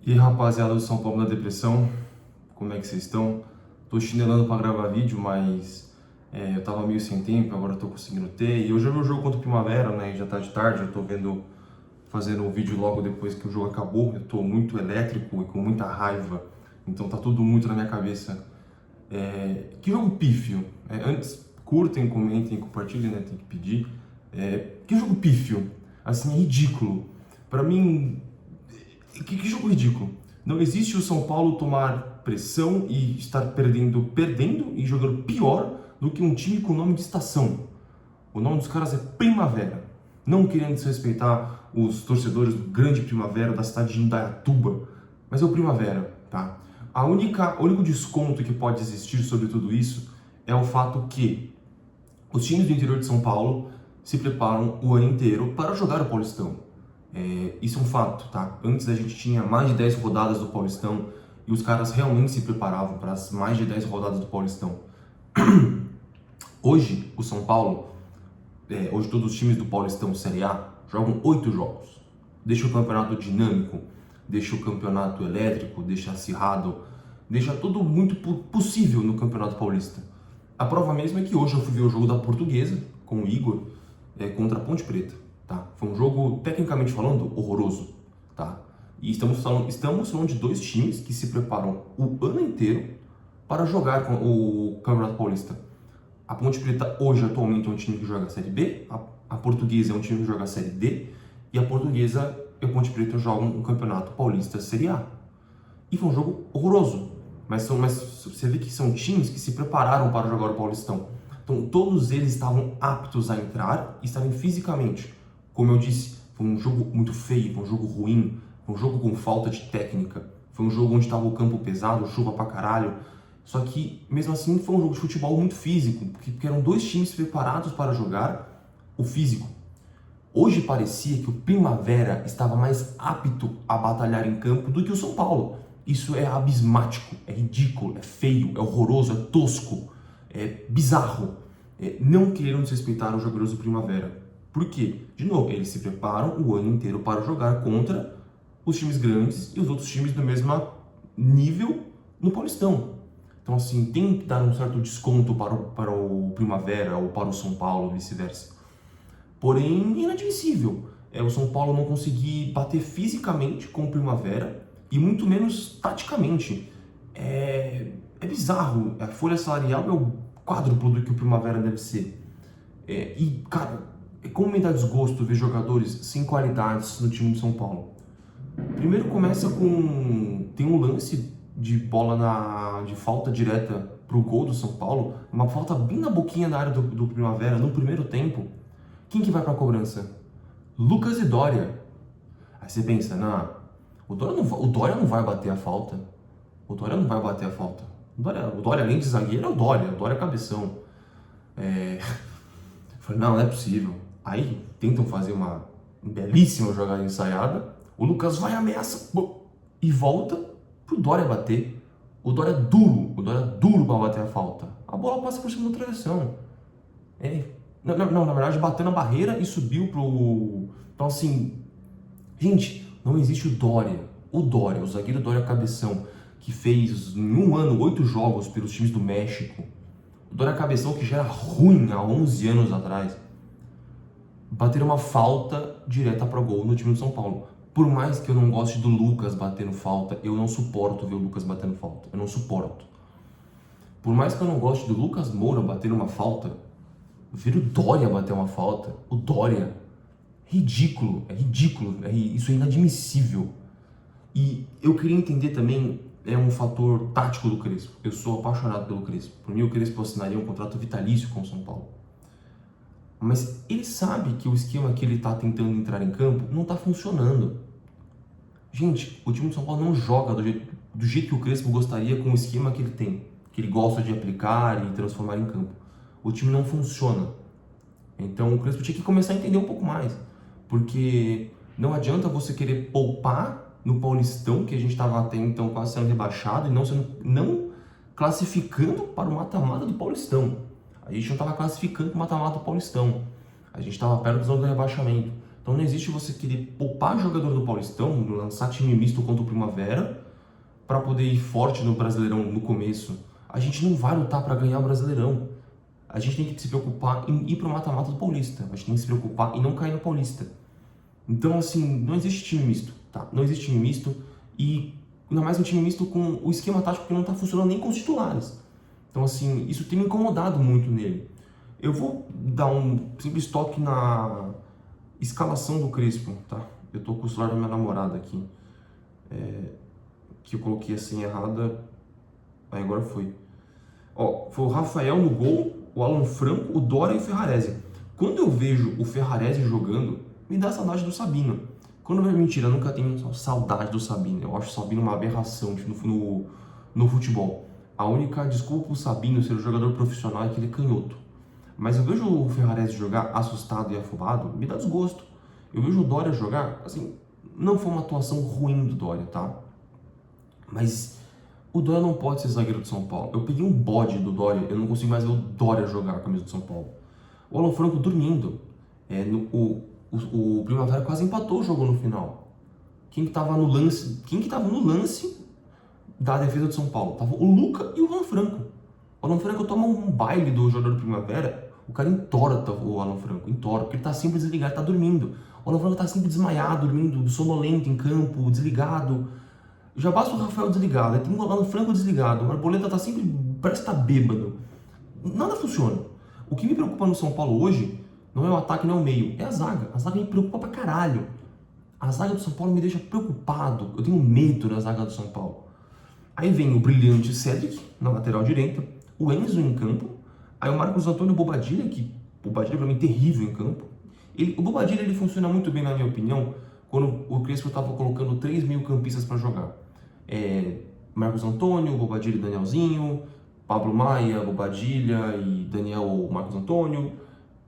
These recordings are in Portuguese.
E aí, rapaziada do São Paulo na depressão, como é que vocês estão? Tô chinelando pra gravar vídeo, mas eu tava meio sem tempo, agora tô conseguindo ter. E hoje é meu jogo contra o Primavera, né? Já tá de tarde, eu tô fazendo o vídeo logo depois que o jogo acabou. Eu tô muito elétrico e com muita raiva, então tá tudo muito na minha cabeça. Que jogo pífio. Antes, curtem, comentem, compartilhem, né? Tem que pedir. Que jogo pífio. Assim, é ridículo. Pra mim, que jogo ridículo. Não existe o São Paulo tomar pressão e estar perdendo e jogando pior do que um time com nome de estação. O nome dos caras é Primavera. Não querendo desrespeitar os torcedores do grande Primavera da cidade de Indaiatuba, mas é o Primavera, tá? O único desconto que pode existir sobre tudo isso é o fato que os times do interior de São Paulo se preparam o ano inteiro para jogar o Paulistão. Isso é um fato, tá? Antes a gente tinha mais de 10 rodadas do Paulistão e os caras realmente se preparavam para as mais de 10 rodadas do Paulistão. Hoje, o São Paulo, hoje todos os times do Paulistão Série A jogam 8 jogos. Deixa o campeonato dinâmico, deixa o campeonato elétrico, deixa acirrado, deixa tudo muito possível no Campeonato Paulista. A prova mesmo é que hoje eu fui ver o jogo da Portuguesa com o Igor contra a Ponte Preta. Tá? Foi um jogo, tecnicamente falando, horroroso, tá? E estamos falando de dois times que se preparam o ano inteiro para jogar com o Campeonato Paulista. A Ponte Preta hoje, atualmente, é um time que joga a Série B, a Portuguesa é um time que joga a Série D, e a Portuguesa e a Ponte Preta jogam o Campeonato Paulista Série A. E foi um jogo horroroso, mas você vê que são times que se prepararam para jogar o Paulistão. Então, todos eles estavam aptos a entrar e estarem fisicamente. Como eu disse, foi um jogo muito feio, foi um jogo ruim, foi um jogo com falta de técnica, foi um jogo onde estava o campo pesado, chuva pra caralho. Só que, mesmo assim, foi um jogo de futebol muito físico, porque eram dois times preparados para jogar o físico. Hoje parecia que o Primavera estava mais apto a batalhar em campo do que o São Paulo. Isso é abismático, é ridículo, é feio, é horroroso, é tosco, é bizarro. Não queriam desrespeitar os jogadores do Primavera. Por quê? De novo, eles se preparam o ano inteiro para jogar contra os times grandes e os outros times do mesmo nível no Paulistão. Então, assim, tem que dar um certo desconto para o Primavera ou para o São Paulo, vice-versa. Porém, inadmissível o São Paulo não conseguir bater fisicamente com o Primavera e muito menos taticamente. É bizarro. A folha salarial é o quádruplo do que o Primavera deve ser. Cara, como me dá desgosto ver jogadores sem qualidades no time do São Paulo. Primeiro começa com... tem um lance de bola de falta direta pro gol do São Paulo, uma falta bem na boquinha da área do Primavera, no primeiro tempo. Quem que vai pra cobrança? Lucas e Dória. Aí você pensa, o Dória não vai bater a falta. O Dória não vai bater a falta. O Dória além de zagueiro, é o Dória é cabeção. Falei, não é possível. Aí tentam fazer uma belíssima jogada ensaiada, o Lucas vai, ameaça e volta pro Dória bater. O Dória é duro para bater a falta. A bola passa por cima da travessão. Não, na verdade bateu na barreira e subiu pro... Então assim, gente, não existe o Dória, o zagueiro Dória Cabeção, que fez em um ano 8 jogos pelos times do México. O Dória Cabeção que já era ruim há 11 anos atrás. Bater uma falta direta para gol no time do São Paulo. Por mais que eu não goste do Lucas batendo falta, eu não suporto ver o Lucas batendo falta. Eu não suporto. Por mais que eu não goste do Lucas Moura batendo uma falta, eu ver o Dória bater uma falta. O Dória. Ridículo. Isso é inadmissível. E eu queria entender também um fator tático do Crespo. Eu sou apaixonado pelo Crespo. Por mim, o Crespo assinaria um contrato vitalício com o São Paulo. Mas ele sabe que o esquema que ele está tentando entrar em campo não está funcionando. Gente, o time do São Paulo não joga do jeito que o Crespo gostaria com o esquema que ele tem, que ele gosta de aplicar e transformar em campo. O time não funciona. Então o Crespo tinha que começar a entender um pouco mais. Porque não adianta você querer poupar no Paulistão, que a gente estava até então quase sendo rebaixado, e não classificando para o mata-mata do Paulistão. A gente não estava classificando para o mata-mata do Paulistão. A gente estava perto da zona do rebaixamento. Então não existe você querer poupar jogador do Paulistão, lançar time misto contra o Primavera, para poder ir forte no Brasileirão no começo. A gente não vai lutar para ganhar o Brasileirão. A gente tem que se preocupar em ir para o mata-mata do Paulista. A gente tem que se preocupar em não cair no Paulista. Então, assim, não existe time misto, tá? Não existe time misto e ainda mais um time misto com o esquema tático que não está funcionando nem com os titulares. Então, assim, isso tem me incomodado muito nele. Eu vou dar um simples toque na escalação do Crespo, tá? Eu tô com o celular da minha namorada aqui, que eu coloquei a senha errada, aí agora foi. Ó, foi o Rafael no gol, o Alan Franco, o Dória e o Ferrarese. Quando eu vejo o Ferrarese jogando, me dá saudade do Sabino. Quando eu mentira, eu nunca tenho saudade do Sabino. Eu acho o Sabino uma aberração no futebol. A única desculpa pro Sabino ser um jogador profissional é que ele é canhoto. Mas eu vejo o Ferrarese jogar assustado e afobado, me dá desgosto. Eu vejo o Dória jogar, assim, não foi uma atuação ruim do Dória, tá? Mas o Dória não pode ser zagueiro de São Paulo. Eu peguei um bode do Dória, eu não consigo mais ver o Dória jogar a camisa de São Paulo. O Alan Franco dormindo. O Primavera quase empatou o jogo no final. Quem que tava no lance da defesa de São Paulo? Tava o Luca e o Alan Franco. O Alan Franco toma um baile do jogador do Primavera, o cara entorta o Alan Franco, porque ele tá sempre desligado, tá dormindo. O Alan Franco tá sempre desmaiado, dormindo, sonolento em campo, desligado. Já basta o Rafael desligado, aí tem o Alan Franco desligado, o Arboleda tá sempre, parece que tá bêbado. Nada funciona. O que me preocupa no São Paulo hoje não é o ataque, não é o meio, é a zaga. A zaga me preocupa pra caralho. A zaga do São Paulo me deixa preocupado, eu tenho medo da zaga do São Paulo. Aí vem o brilhante Cedric, na lateral direita, o Enzo em campo, aí o Marcos Antônio Bobadilla, que Bobadilla pra mim é terrível em campo. O Bobadilla ele funciona muito bem, na minha opinião, quando o Crespo estava colocando 3 meio campistas para jogar. Marcos Antônio, Bobadilla e Danielzinho, Pablo Maia, Bobadilla e Daniel Marcos Antônio.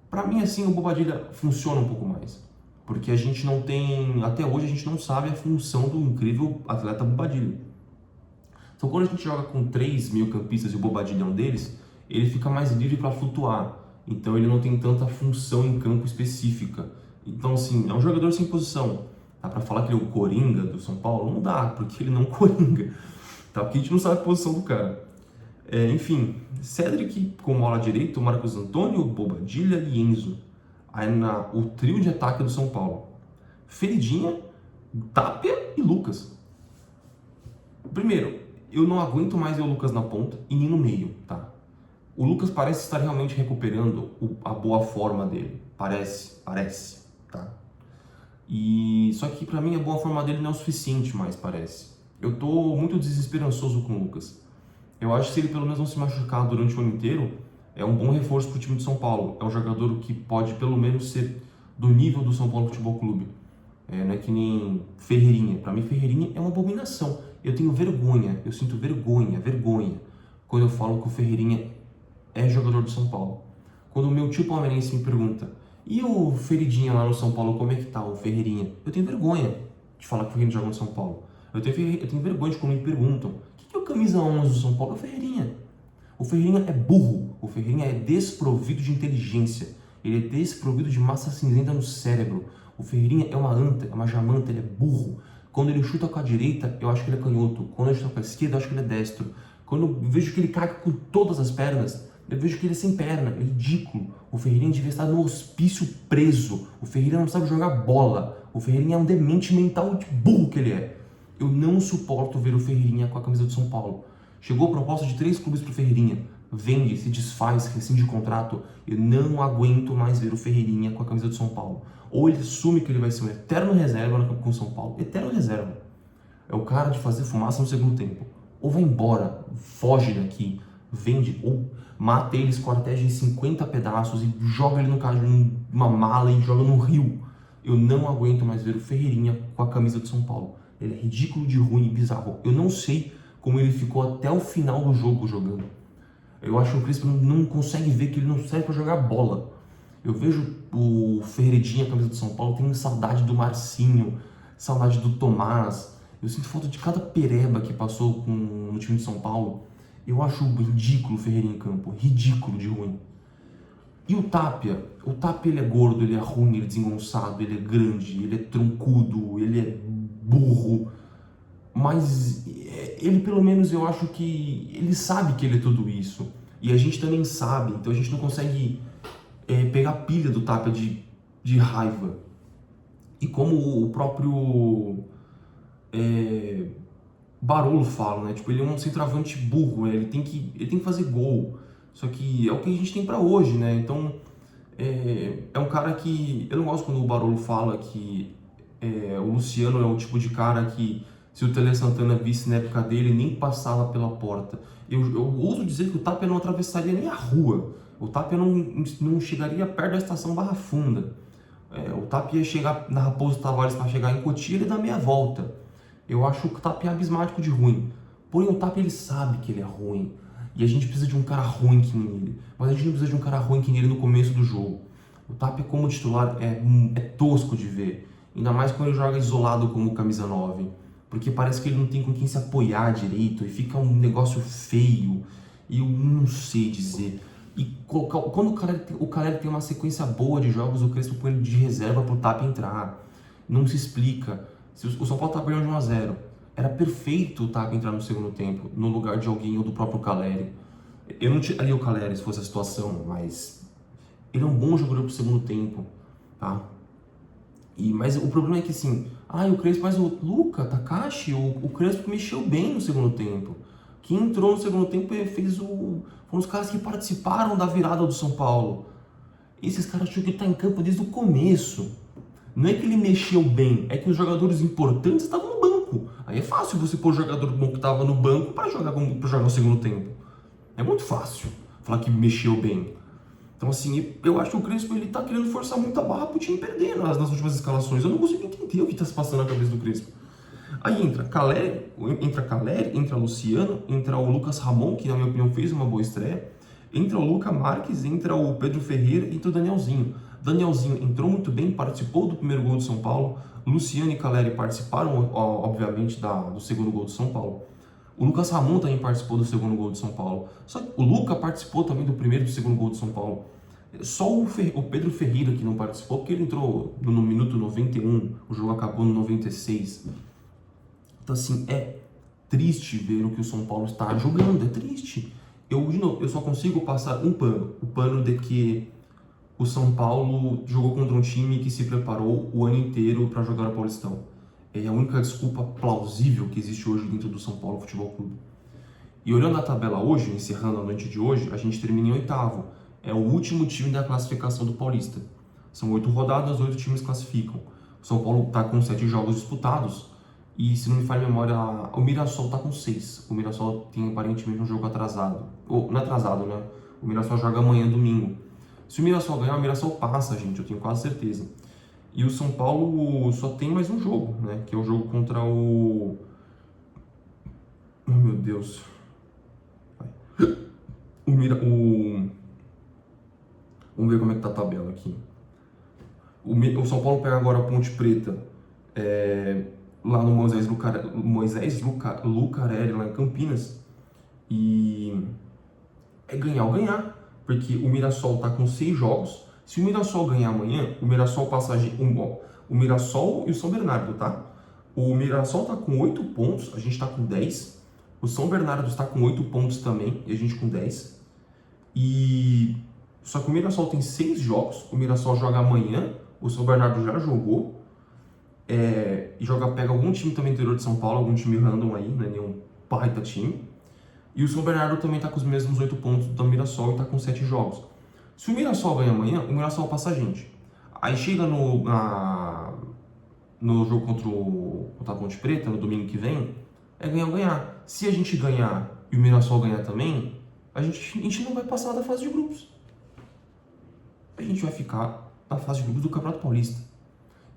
Para mim, assim, o Bobadilla funciona um pouco mais. Porque a gente não tem, até hoje a gente não sabe a função do incrível atleta Bobadilla. Então quando a gente joga com 3 meio campistas e o Bobadilla é um deles, ele fica mais livre para flutuar. Então ele não tem tanta função em campo específica. Então assim, é um jogador sem posição. Dá para falar que ele é o Coringa do São Paulo? Não dá, porque ele não coringa. Tá? Porque a gente não sabe a posição do cara. Enfim, Cedric como ala direita, o Marcos Antônio, Bobadilla e Enzo. Aí o trio de ataque do São Paulo. Feridinha, Tapia e Lucas. Primeiro, eu não aguento mais ver o Lucas na ponta e nem no meio, tá? O Lucas parece estar realmente recuperando a boa forma dele. Parece, tá? Só que pra mim a boa forma dele não é o suficiente mais, parece. Eu tô muito desesperançoso com o Lucas. Eu acho que se ele pelo menos não se machucar durante o ano inteiro, é um bom reforço pro time de São Paulo. É um jogador que pode pelo menos ser do nível do São Paulo Futebol Clube. Não é que nem Ferreirinha. Pra mim, Ferreirinha é uma abominação. Eu tenho vergonha, eu sinto vergonha, quando eu falo que o Ferreirinha é jogador do São Paulo. Quando o meu tio palmeirense me pergunta, e o Feridinha lá no São Paulo, como é que tá o Ferreirinha? Eu tenho vergonha de falar que o Ferreirinha joga no São Paulo. Eu tenho vergonha de quando me perguntam, o que é o camisa 11 do São Paulo? É o Ferreirinha. O Ferreirinha é burro, o Ferreirinha é desprovido de inteligência, ele é desprovido de massa cinzenta no cérebro. O Ferreirinha é uma anta, é uma jamanta, ele é burro. Quando ele chuta com a direita, eu acho que ele é canhoto. Quando ele chuta com a esquerda, eu acho que ele é destro. Quando eu vejo que ele cai com todas as pernas, eu vejo que ele é sem perna, é ridículo. O Ferreirinha devia estar no hospício preso. O Ferreirinha não sabe jogar bola. O Ferreirinha é um demente mental de burro que ele é. Eu não suporto ver o Ferreirinha com a camisa do São Paulo. Chegou a proposta de 3 clubes pro Ferreirinha. Vende, se desfaz, rescinde o contrato. Eu não aguento mais ver o Ferreirinha com a camisa do São Paulo. Ou ele assume que ele vai ser um eterno reserva com o São Paulo. Eterno reserva. É o cara de fazer fumaça no segundo tempo. Ou vai embora, foge daqui, vende, ou mata ele, esquarteja em 50 pedaços e joga ele numa mala e joga no rio. Eu não aguento mais ver o Ferreirinha com a camisa do São Paulo. Ele é ridículo de ruim e bizarro. Eu não sei como ele ficou até o final do jogo jogando. Eu acho que o Crespo não consegue ver que ele não serve para jogar bola. Eu vejo o Ferreirinha, a camisa do São Paulo, tenho saudade do Marcinho, saudade do Tomás. Eu sinto falta de cada pereba que passou no time de São Paulo. Eu acho ridículo o Ferreirinha em campo, ridículo de ruim. E o Tapia ele é gordo, ele é ruim, ele é desengonçado, ele é grande, ele é troncudo, ele é burro, mas ele pelo menos eu acho que ele sabe que ele é tudo isso. E a gente também sabe, então a gente não consegue pegar pilha do Tapia de raiva. E como o próprio Barolo fala, né? Tipo, ele é um centroavante burro, né? Ele tem que fazer gol. Só que é o que a gente tem pra hoje, né? Então, é um cara que... Eu não gosto quando o Barolo fala que o Luciano é o tipo de cara que, se o Tele Santana visse na época dele, nem passava pela porta. Eu ouso dizer que o Tapia não atravessaria nem a rua. O Tapia não chegaria perto da estação Barra Funda. O Tapia ia chegar na Raposo Tavares para chegar em Cotia, ele dá meia volta. Eu acho o Tapia abismático de ruim. Porém, o Tapia ele sabe que ele é ruim. E a gente precisa de um cara ruim que nem ele. Mas a gente não precisa de um cara ruim que nem ele no começo do jogo. O Tapia como titular é tosco de ver. Ainda mais quando ele joga isolado como camisa 9. Porque parece que ele não tem com quem se apoiar direito. E fica um negócio feio. E eu não sei dizer. E quando o Caleri tem uma sequência boa de jogos, o Crespo põe ele de reserva pro Tapia entrar. Não se explica. O São Paulo tá perdendo de 1-0. Era perfeito o Tapia entrar no segundo tempo, no lugar de alguém ou do próprio Caleri. Eu não tiraria o Caleri se fosse a situação, mas ele é um bom jogador pro segundo tempo, tá? Mas o problema é que assim, o Crespo, mas o Luca, Takashi, o Crespo mexeu bem no segundo tempo. Quem entrou no segundo tempo foram os caras que participaram da virada do São Paulo. Esses caras tinham que estar em campo desde o começo. Não é que ele mexeu bem, é que os jogadores importantes estavam no banco. Aí é fácil você pôr o jogador bom que estava no banco para jogar no segundo tempo. É muito fácil falar que mexeu bem. Então assim, eu acho que o Crespo ele tá querendo forçar muita barra pro time perder nas últimas escalações. Eu não consigo entender o que tá se passando na cabeça do Crespo. Aí entra Caleri, entra Luciano, entra o Lucas Ramon, que na minha opinião fez uma boa estreia, entra o Luca Marques, entra o Pedro Ferreira e entra o Danielzinho. Danielzinho entrou muito bem, participou do primeiro gol do São Paulo. Luciano e Caleri participaram, obviamente, do segundo gol do São Paulo. O Lucas Ramon também participou do segundo gol do São Paulo. Só que o Luca participou também do primeiro e do segundo gol do São Paulo. Só o Pedro Ferreira que não participou, porque ele entrou no minuto 91, o jogo acabou no 96. Então, assim, é triste ver o que o São Paulo está jogando, é triste. Eu só consigo passar um pano, o pano de que o São Paulo jogou contra um time que se preparou o ano inteiro para jogar o Paulistão. É a única desculpa plausível que existe hoje dentro do São Paulo Futebol Clube. E olhando a tabela hoje, encerrando a noite de hoje, a gente termina em oitavo. É o último time da classificação do Paulista. São 8 rodadas, 8 times classificam. O São Paulo está com 7 jogos disputados. E se não me falha a memória, o Mirassol está com 6. O Mirassol tem aparentemente um jogo atrasado. Ou não atrasado, né? O Mirassol joga amanhã, domingo. Se o Mirassol ganhar, o Mirassol passa, gente, eu tenho quase certeza. E o São Paulo só tem mais um jogo, né? Que é o jogo contra o... Oh, meu Deus. Vamos ver como é que tá a tabela aqui. O São Paulo pega agora a Ponte Preta, lá no Moisés Lucarelli, lá em Campinas. E é ganhar ou ganhar, porque o Mirassol tá com 6 jogos. Se o Mirassol ganhar amanhã, o Mirassol passa o Mirassol e o São Bernardo, tá? O Mirassol tá com 8 pontos, a gente tá com 10. O São Bernardo está com 8 pontos também, e a gente com 10. Só que o Mirassol tem 6 jogos, o Mirassol joga amanhã, o São Bernardo já jogou. Pega algum time também do interior de São Paulo, algum time random aí, não é nenhum baita time. E o São Bernardo também está com os mesmos 8 pontos do Mirassol e está com 7 jogos. Se o Mirassol ganha amanhã, o Mirassol passa a gente. Aí chega no jogo contra a Ponte Preta, no domingo que vem, é ganhar ou ganhar. Se a gente ganhar e o Mirassol ganhar também, a gente não vai passar da fase de grupos. A gente vai ficar na fase de grupos do Campeonato Paulista.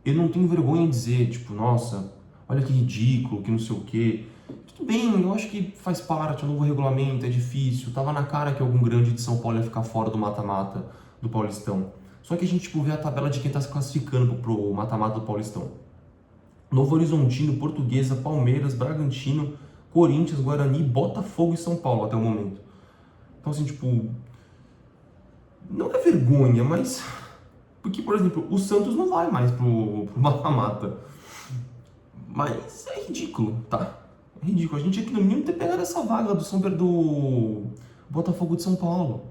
Eu não tenho vergonha em dizer, tipo, nossa, olha que ridículo, que não sei o quê. Tudo bem, eu acho que faz parte, é um novo regulamento, é difícil. Tava na cara que algum grande de São Paulo ia ficar fora do mata-mata do Paulistão. Só que a gente vê a tabela de quem tá se classificando pro mata-mata do Paulistão. Novo Horizontino, Portuguesa, Palmeiras, Bragantino, Corinthians, Guarani, Botafogo e São Paulo até o momento. Então assim, tipo... não é vergonha, mas... Porque, por exemplo, o Santos não vai mais pro mata-mata. Mas é ridículo, tá? É ridículo. A gente aqui no mínimo ter pegado essa vaga do Botafogo de São Paulo.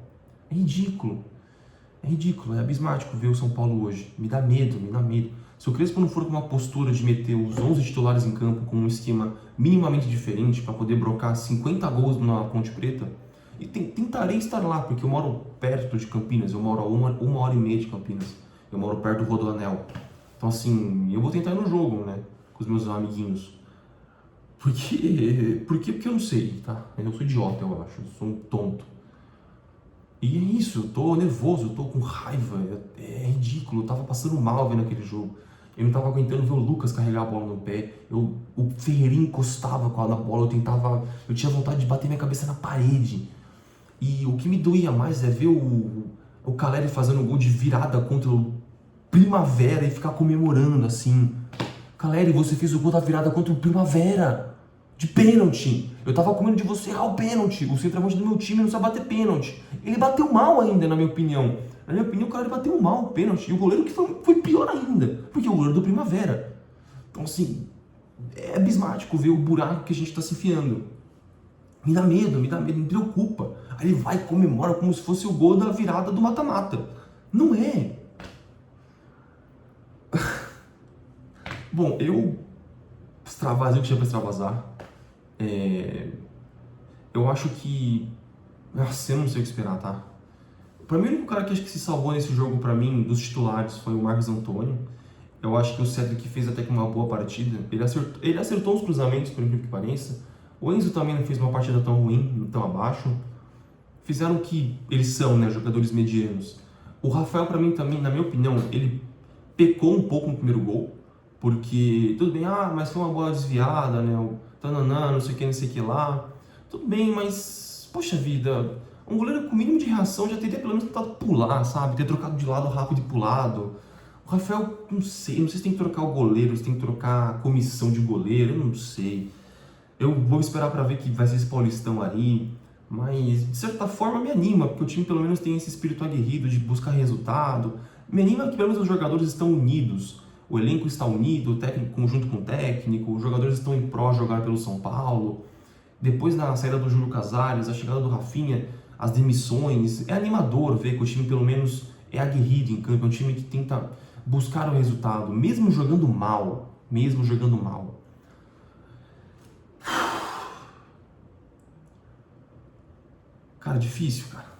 É ridículo. É ridículo, é abismático ver o São Paulo hoje. Me dá medo, me dá medo. Se o Crespo não for com uma postura de meter os 11 titulares em campo com um esquema minimamente diferente para poder brocar 50 gols na Ponte Preta, e tentarei estar lá, porque eu moro perto de Campinas, eu moro a uma hora e meia de Campinas. Eu moro perto do Rodoanel. Então, assim, eu vou tentar ir no jogo, né? Com os meus amiguinhos. Porque eu não sei, tá? Eu sou idiota, eu acho. Eu sou um tonto. E é isso, eu tô nervoso, eu tô com raiva, é ridículo, eu tava passando mal vendo aquele jogo. Eu não tava aguentando ver o Lucas carregar a bola no pé, o Ferreirinha encostava na bola, eu tinha vontade de bater minha cabeça na parede. E o que me doía mais é ver o Caleri fazendo um gol de virada contra o Primavera e ficar comemorando assim. Caleri, você fez o gol da virada contra o Primavera, de pênalti. Eu tava com medo de você errar o pênalti. O centroavante do meu time não sabe bater pênalti. Ele bateu mal ainda, na minha opinião. Na minha opinião, o cara bateu mal o pênalti. E o goleiro que foi pior ainda, porque é o goleiro do Primavera. Então, assim, é abismático ver o buraco que a gente tá se enfiando. Me dá medo, me preocupa. Aí ele vai e comemora como se fosse o gol da virada do mata-mata. Não é. Bom, eu extravasei o que tinha pra extravasar. Eu acho que... Nossa, eu não sei o que esperar, tá? Pra mim, o único cara que acho que se salvou nesse jogo, pra mim, dos titulares, foi o Marcos Antônio. Eu acho que o Cedric fez até que uma boa partida. Ele acertou os cruzamentos, por incrível que pareça. O Enzo também não fez uma partida tão ruim, tão abaixo. Fizeram o que eles são, né? Jogadores medianos. O Rafael, pra mim, também, na minha opinião, ele pecou um pouco no primeiro gol. Porque, tudo bem, mas foi uma bola desviada, né? O tananã, não sei o que lá. Tudo bem, mas, poxa vida, um goleiro com o mínimo de reação já teria pelo menos tentado pular, sabe? Ter trocado de lado rápido e pulado. O Rafael, não sei se tem que trocar o goleiro, se tem que trocar a comissão de goleiro, eu não sei. Eu vou esperar pra ver que vai ser esse Paulistão aí, mas de certa forma me anima, porque o time pelo menos tem esse espírito aguerrido de buscar resultado. Me anima que pelo menos os jogadores estão unidos. O elenco está unido, o técnico conjunto com o técnico, os jogadores estão em pró jogar pelo São Paulo. Depois da saída do Júlio Casares, a chegada do Rafinha, as demissões, é animador ver que o time pelo menos é aguerrido em campo, é um time que tenta buscar o resultado, mesmo jogando mal, mesmo jogando mal. Cara, difícil, cara.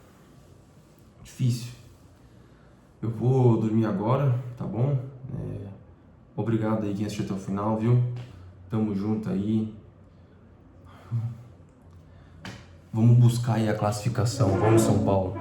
Difícil. Eu vou dormir agora, tá bom? Obrigado aí quem assistiu até o final, viu? Tamo junto aí. Vamos buscar aí a classificação. Vamos, São Paulo.